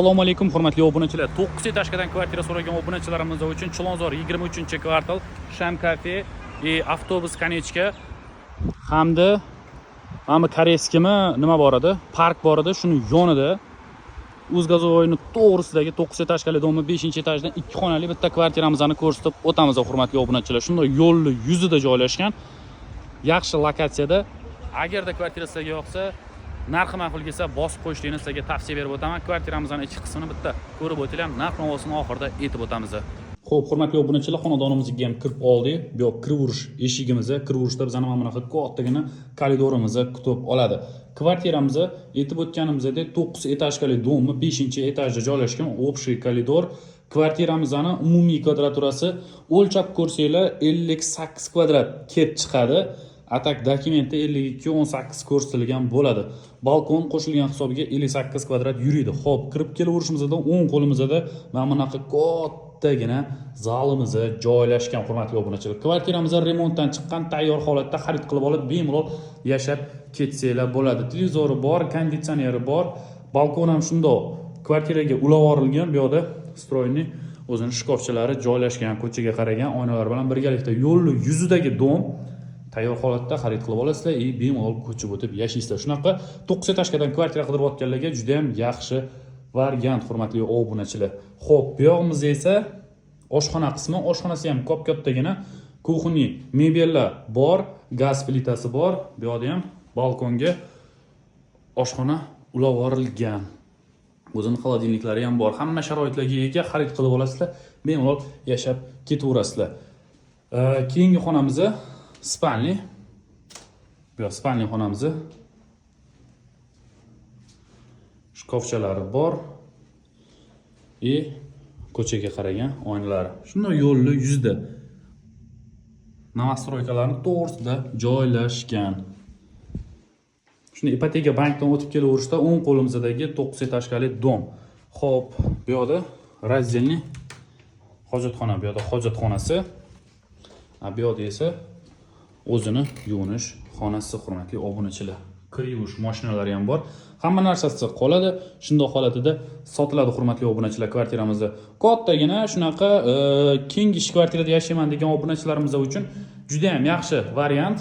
Assalomu alaykum hurmatli obunachilar. 9 etажkadan kvartira so'ragan obunachilarimiz uchun Chilonzor 23-kvartal Sham kafe avtobus konechka hamda mana koreyskimi nima bor edi? Park bor edi, shuni yonida O'zgazovoyni to'g'risidagi 9 etажkali domni 5-etajdan 2 xonali bitta kvartiramizni ko'rsatib o'tamiz hurmatli obunachilar. Shunday yo'lni yuzida joylashgan, yaxshi lokatsiyada. Agarda kvartira sizga yoqsa, narxi ma'qul kelsa bosib qo'yishlikni sizga tavsiya berib o'taman. Kvartiramizning ichki qismini bitta ko'rib o'tinglar, narx-navosini oxirida aytib o'tamiz. Xo'p, hurmatli obunachilar, xonadonimizga ham kirib oldik. Bu yoq kiravurish eshigimizda, kiravurishda bizani mana bunaqa kattagina koridorimizni kutib oladi. Kvartiramizni aytib o'tganimizdek 9 etажkali domni 5-etajda joylashgan общий koridor. Kvartiramizning umumiy kvadraturasi o'lchab ko'rsanglar 58 kvadrat kelib chiqadi. Atak dokumentda 52-18 ko'rsatilgan bo'ladi. Balkon qo'shilgan hisobiga 58 kvadrat yuradi. Xo'p, kirib kelaverishimizda o'ng qo'limizda mana bunaqa kattagina zalimiz joylashgan hurmatli obunachilar. Kvartiramiz remontdan chiqqan, tayyor holatda xarid qilib olib, bemalol yashab ketsanglar bo'ladi. Televizori bor, konditsioneri bor, balkon ham shundoq. Kvartiraga ulovorilgan, bu yoqda stroyni o'zining shkofchalari joylashgan, ko'chaga qaragan oynalar bilan birgalikda yo'lning yuzidagi dom tayyor holatda xarid qilib olasizlar va bemalol ko'chib o'tib yashaysizlar. Shunaqa 9 etажkadan kvartira qidirayotganlarga juda ham yaxshi variant hurmatli obunachilar. Xo'p, bu yog'imizda esa oshxona qismi, oshxonasi ham kattagina, kuxni mebellar bor, gaz plitasi bor. Bu yerda ham balkonga oshxona ulovorilgan. O'zining xolodilniklari ham bor. Hamma sharoitlarga ega, xarid qilib olasizlar, bemalol yashab ketaverasizlar. Keyingi xonamiz spalni. Bu spalni xonamiz. Shkofchalari bor. Ko'chaga qaragan oynalar. Shunday yo'lni yuzida novostroykalarning to'g'risida joylashgan. Shuni ipoteka bankdan o'tib kelaverishda o'ng qo'limizdagi 9 etажkali dom. Xo'p, bu yerda razdelni hojatxona, bu yerda hojatxonasi. Bu yerda esa o'zini yuvinish xonasi hurmatli obunachilar. Kir yuvish mashinalari ham bor. Hamma narsasi qoladi. Shundoq holatida sotiladi hurmatli obunachilar kvartiramizda. Kattagina shunaqa kengish kvartirada yashayman degan obunachilarimiz uchun juda ham yaxshi variant.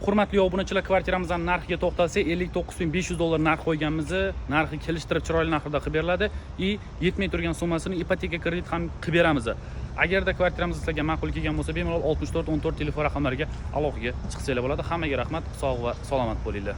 Hurmatli obunachilar, kvartiramizning narxiga to'xtalsak, $59.500 narx qo'yganmiz. Narxi kelishtirib chiroyli narxda qilib beriladi va yetmay turgan summasini ipoteka kredit ham qilib beramiz. Agarda kvartiramiz sizlarga ma'qul kelgan bo'lsa, bemalol 64 14 telefon raqamlariga aloqaga chiqsanglar bo'ladi. Hammaga rahmat, sog' va salomat bo'linglar.